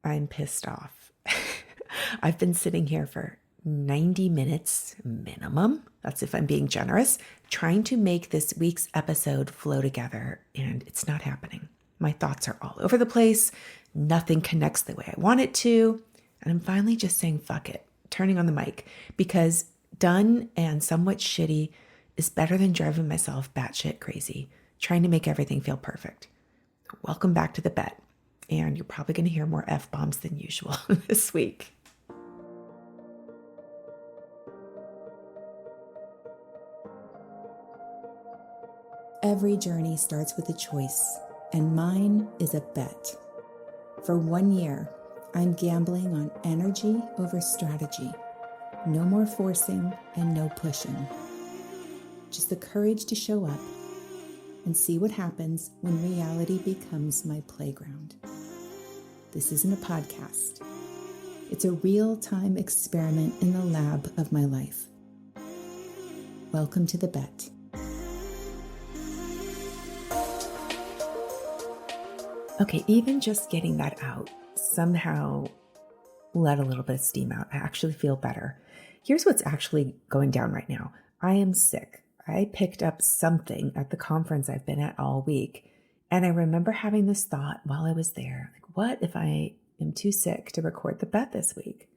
I'm pissed off. I've been sitting here for 90 minutes minimum, that's if I'm being generous, trying to make this week's episode flow together, and it's not happening. My thoughts are all over the place. Nothing connects the way I want it to. And I'm finally just saying, fuck it, turning on the mic, because done and somewhat shitty is better than driving myself batshit crazy, trying to make everything feel perfect. Welcome back to the bet. And you're probably going to hear more F-bombs than usual this week. Every journey starts with a choice, and mine is a bet. For 1 year, I'm gambling on energy over strategy. No more forcing and no pushing. Just the courage to show up and see what happens when reality becomes my playground. This isn't a podcast. It's a real-time experiment in the lab of my life. Welcome to the bet. Okay, even just getting that out somehow let a little bit of steam out. I actually feel better. Here's what's actually going down right now. I am sick. I picked up something at the conference I've been at all week. And I remember having this thought while I was there, like, what if I am too sick to record the bet this week?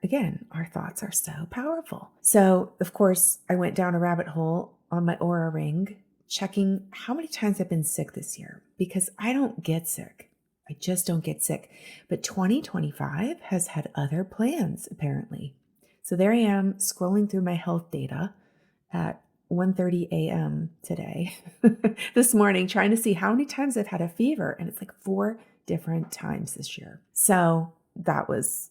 Again, our thoughts are so powerful. So, of course, I went down a rabbit hole on my Oura ring, checking how many times I've been sick this year, because I don't get sick. I just don't get sick. But 2025 has had other plans, apparently. So there I am scrolling through my health data at 1:30 a.m. today, this morning, trying to see how many times I've had a fever. And it's like 4 different times this year. So that was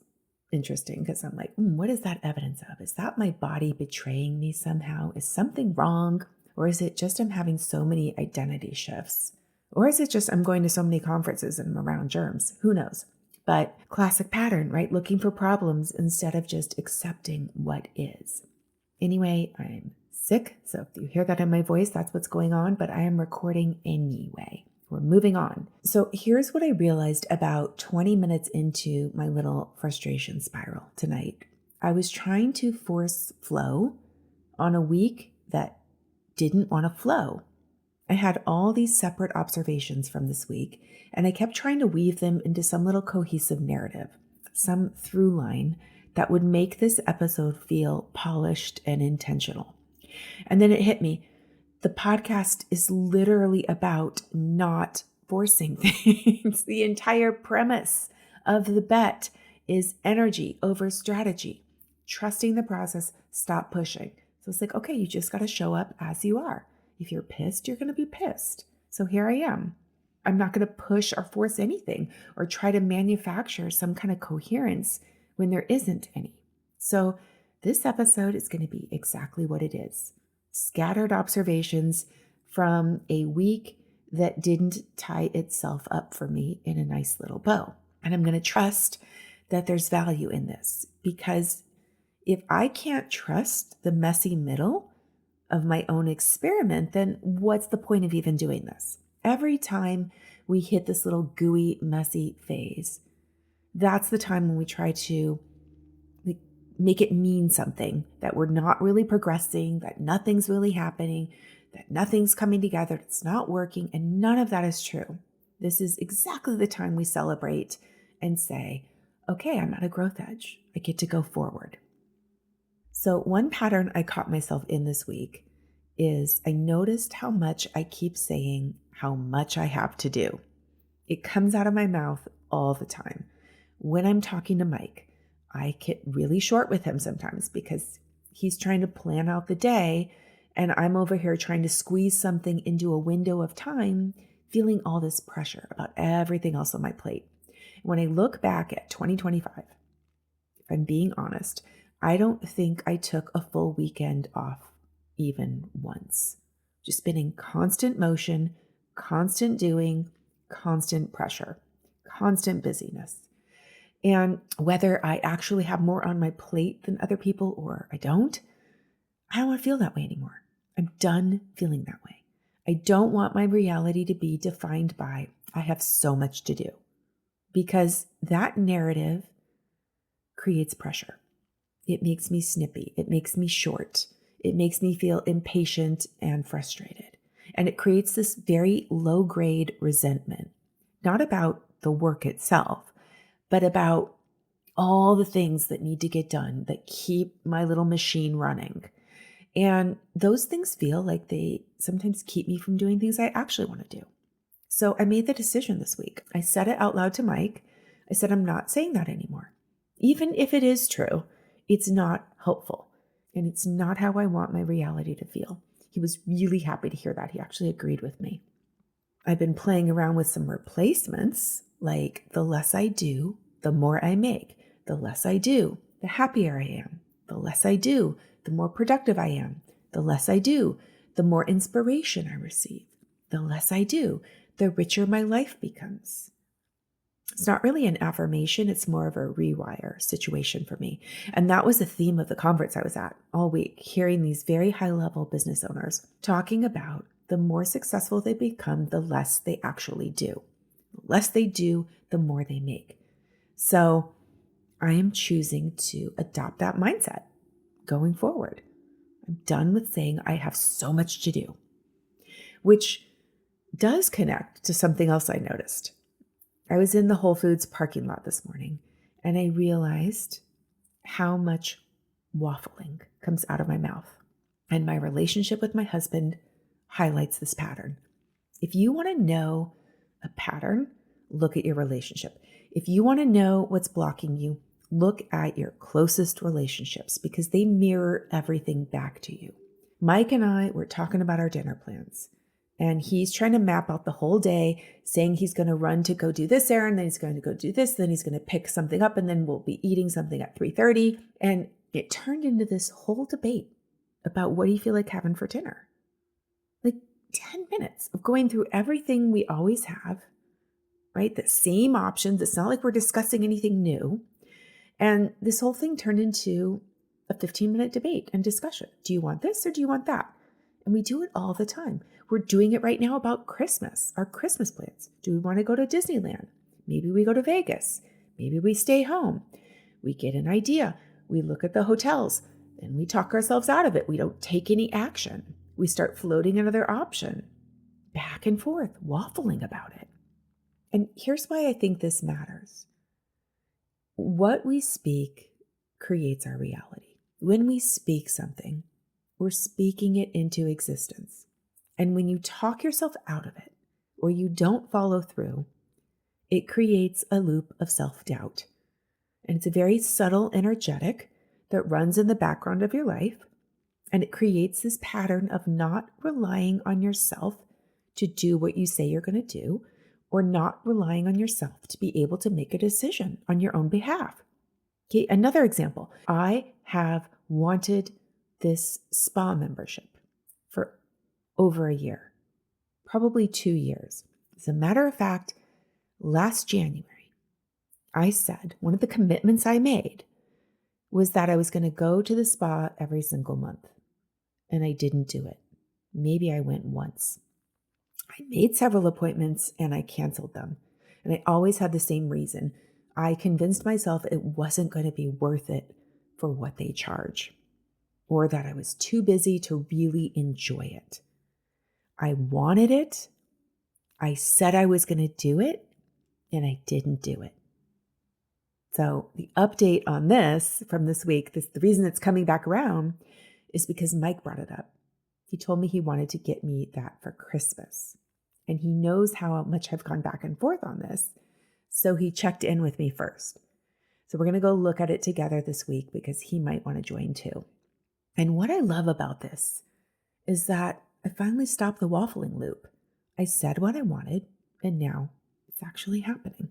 interesting because I'm like, what is that evidence of? Is that my body betraying me somehow? Is something wrong? Or is it just I'm having so many identity shifts? Or is it just I'm going to so many conferences and I'm around germs? Who knows? But classic pattern, right? Looking for problems instead of just accepting what is. Anyway, I'm sick. So if you hear that in my voice, that's what's going on. But I am recording anyway. We're moving on. So here's what I realized about 20 minutes into my little frustration spiral tonight. I was trying to force flow on a week that didn't want to flow. I had all these separate observations from this week, and I kept trying to weave them into some little cohesive narrative, some through line that would make this episode feel polished and intentional. And then it hit me. The podcast is literally about not forcing things. The entire premise of the bet is energy over strategy, trusting the process, stop pushing. So it's like, okay, you just got to show up as you are. If you're pissed, you're going to be pissed. So here I am. I'm not going to push or force anything or try to manufacture some kind of coherence when there isn't any. So this episode is going to be exactly what it is. Scattered observations from a week that didn't tie itself up for me in a nice little bow. And I'm going to trust that there's value in this, because if I can't trust the messy middle of my own experiment, then what's the point of even doing this? Every time we hit this little gooey, messy phase, that's the time when we try to make it mean something, that we're not really progressing, that nothing's really happening, that nothing's coming together, it's not working, and none of that is true. This is exactly the time we celebrate and say, okay, I'm at a growth edge. I get to go forward. So one pattern I caught myself in this week is I noticed how much I keep saying how much I have to do. It comes out of my mouth all the time. When I'm talking to Mike, I get really short with him sometimes because he's trying to plan out the day and I'm over here trying to squeeze something into a window of time, feeling all this pressure about everything else on my plate. When I look back at 2025, if I'm being honest, I don't think I took a full weekend off even once. Just been in constant motion, constant doing, constant pressure, constant busyness. And whether I actually have more on my plate than other people or I don't want to feel that way anymore. I'm done feeling that way. I don't want my reality to be defined by I have so much to do, because that narrative creates pressure. It makes me snippy. It makes me short. It makes me feel impatient and frustrated. And it creates this very low grade resentment, not about the work itself, but about all the things that need to get done that keep my little machine running. And those things feel like they sometimes keep me from doing things I actually want to do. So I made the decision this week. I said it out loud to Mike. I said, I'm not saying that anymore. Even if it is true, it's not helpful. And it's not how I want my reality to feel. He was really happy to hear that. He actually agreed with me. I've been playing around with some replacements, like the less I do, the more I make. The less I do, the happier I am. The less I do, the more productive I am. The less I do, the more inspiration I receive. The less I do, the richer my life becomes. It's not really an affirmation, it's more of a rewire situation for me. And that was the theme of the conference I was at all week, hearing these very high-level business owners talking about the more successful they become, the less they actually do. The less they do, the more they make. So I am choosing to adopt that mindset going forward. I'm done with saying I have so much to do, which does connect to something else I noticed. I was in the Whole Foods parking lot this morning, and I realized how much waffling comes out of my mouth. And my relationship with my husband highlights this pattern. If you want to know a pattern, look at your relationship. If you want to know what's blocking you, look at your closest relationships because they mirror everything back to you. Mike and I were talking about our dinner plans. And he's trying to map out the whole day, saying he's going to run to go do this errand, then he's going to go do this, then he's going to pick something up, and then we'll be eating something at 3:30. And it turned into this whole debate about what do you feel like having for dinner? Like 10 minutes of going through everything we always have, right? The same options. It's not like we're discussing anything new. And this whole thing turned into a 15-minute debate and discussion. Do you want this or do you want that? And we do it all the time. We're doing it right now about Christmas, our Christmas plans. Do we want to go to Disneyland? Maybe we go to Vegas. Maybe we stay home. We get an idea. We look at the hotels. Then we talk ourselves out of it. We don't take any action. We start floating another option. Back and forth, waffling about it. And here's why I think this matters. What we speak creates our reality. When we speak something, we're speaking it into existence. And when you talk yourself out of it, or you don't follow through, it creates a loop of self-doubt. And it's a very subtle energetic that runs in the background of your life. And it creates this pattern of not relying on yourself to do what you say you're going to do, or not relying on yourself to be able to make a decision on your own behalf. Okay, another example. I have wanted this spa membership for over a year, probably 2 years. As a matter of fact, last January, I said one of the commitments I made was that I was going to go to the spa every single month. And I didn't do it. Maybe I went once. I made several appointments and I canceled them. And I always had the same reason. I convinced myself it wasn't going to be worth it for what they charge, or that I was too busy to really enjoy it. I wanted it. I said I was going to do it, and I didn't do it. So the update on this from this week, the reason it's coming back around is because Mike brought it up. He told me he wanted to get me that for Christmas. And he knows how much I've gone back and forth on this. So he checked in with me first. So we're going to go look at it together this week because he might want to join too. And what I love about this is that I finally stopped the waffling loop. I said what I wanted, and now it's actually happening.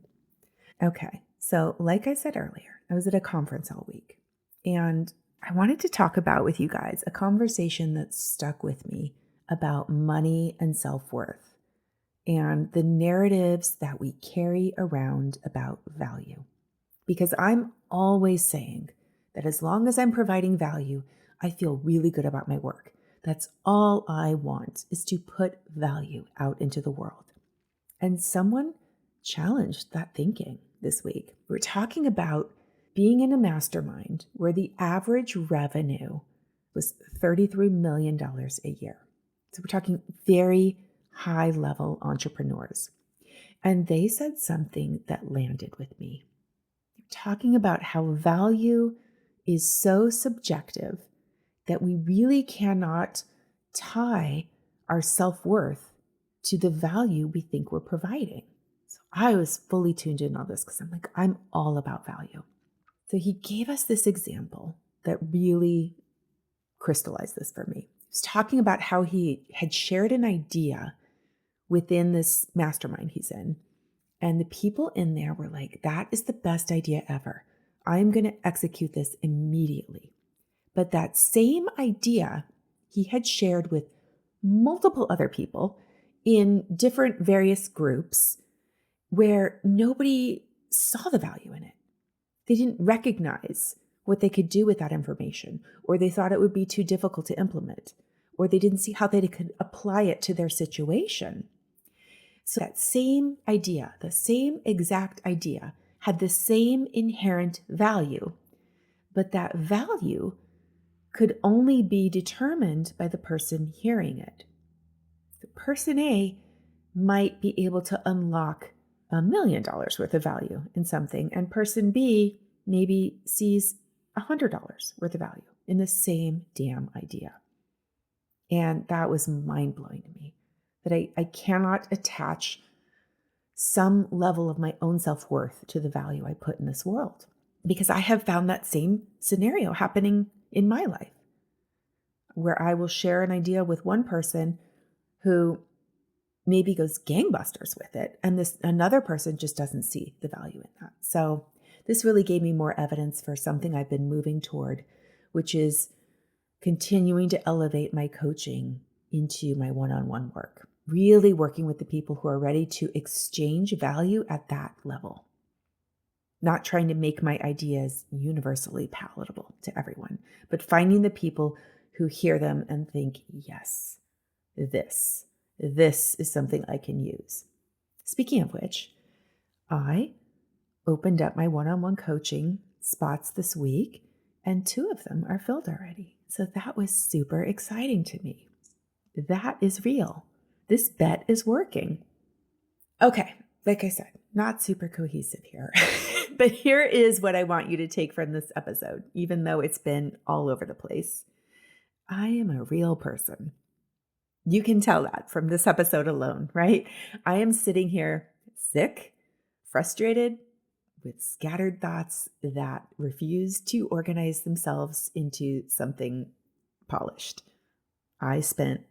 Okay, so like I said earlier, I was at a conference all week, and I wanted to talk about with you guys a conversation that stuck with me about money and self-worth and the narratives that we carry around about value. Because I'm always saying that as long as I'm providing value, I feel really good about my work. That's all I want, is to put value out into the world. And someone challenged that thinking. this week. We're talking about being in a mastermind where the average revenue was $33 million a year. So we're talking very high level entrepreneurs. And they said something that landed with me. They're talking about how value is so subjective that we really cannot tie our self-worth to the value we think we're providing. So I was fully tuned in on this because I'm like, I'm all about value. So he gave us this example that really crystallized this for me. He was talking about how he had shared an idea within this mastermind he's in. And the people in there were like, that is the best idea ever. I'm going to execute this immediately. But that same idea he had shared with multiple other people in different various groups where nobody saw the value in it. They didn't recognize what they could do with that information, or they thought it would be too difficult to implement, or they didn't see how they could apply it to their situation. So that same idea, the same exact idea, had the same inherent value, but that value could only be determined by the person hearing it. The person A might be able to unlock $1 million worth of value in something, and person B maybe sees $100 worth of value in the same damn idea. And that was mind-blowing to me, that I cannot attach some level of my own self-worth to the value I put in this world, because I have found that same scenario happening in my life, where I will share an idea with one person who maybe goes gangbusters with it, and this another person just doesn't see the value in that. So this really gave me more evidence for something I've been moving toward, which is continuing to elevate my coaching into my one-on-one work, really working with the people who are ready to exchange value at that level, not trying to make my ideas universally palatable to everyone, but finding the people who hear them and think, yes, this is something I can use. Speaking of which, I opened up my one-on-one coaching spots this week, and 2 of them are filled already. So that was super exciting to me. That is real. This bet is working. Okay, like I said, not super cohesive here, but here is what I want you to take from this episode, even though it's been all over the place. I am a real person. You can tell that from this episode alone, right? I am sitting here sick, frustrated, with scattered thoughts that refuse to organize themselves into something polished. I spent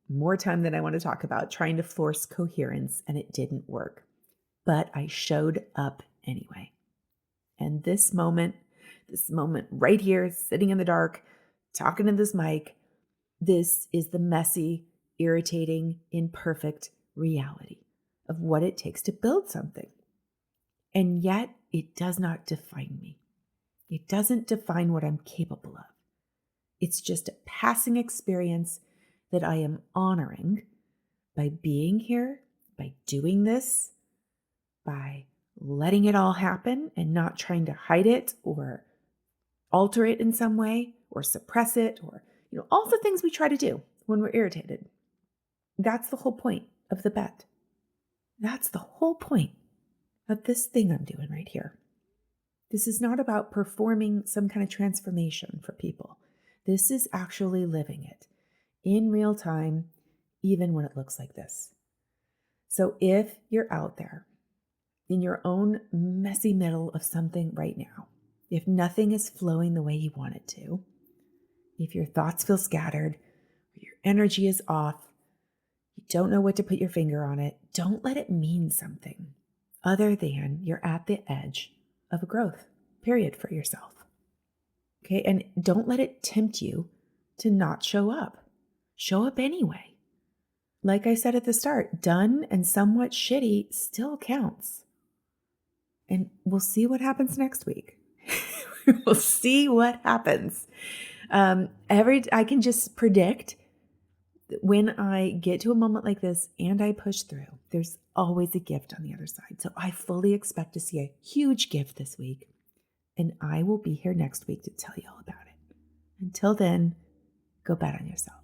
more time than I want to talk about trying to force coherence, and it didn't work. But I showed up anyway. And this moment right here, sitting in the dark, talking to this mic, this is the messy, irritating, imperfect reality of what it takes to build something. And yet it does not define me. It doesn't define what I'm capable of. It's just a passing experience that I am honoring by being here, by doing this, by letting it all happen and not trying to hide it or alter it in some way or suppress it or, all the things we try to do when we're irritated. That's the whole point of the bet. That's the whole point of this thing I'm doing right here. This is not about performing some kind of transformation for people. This is actually living it in real time, even when it looks like this. So if you're out there in your own messy middle of something right now, if nothing is flowing the way you want it to, if your thoughts feel scattered, or your energy is off, you don't know what to put your finger on it, don't let it mean something other than you're at the edge of a growth period for yourself. Okay, and don't let it tempt you to not show up. Show up anyway. Like I said at the start, done and somewhat shitty still counts. And we'll see what happens next week. We'll see what happens. I can just predict when I get to a moment like this and I push through, there's always a gift on the other side. So I fully expect to see a huge gift this week, and I will be here next week to tell you all about it. Until then, go bet on yourself.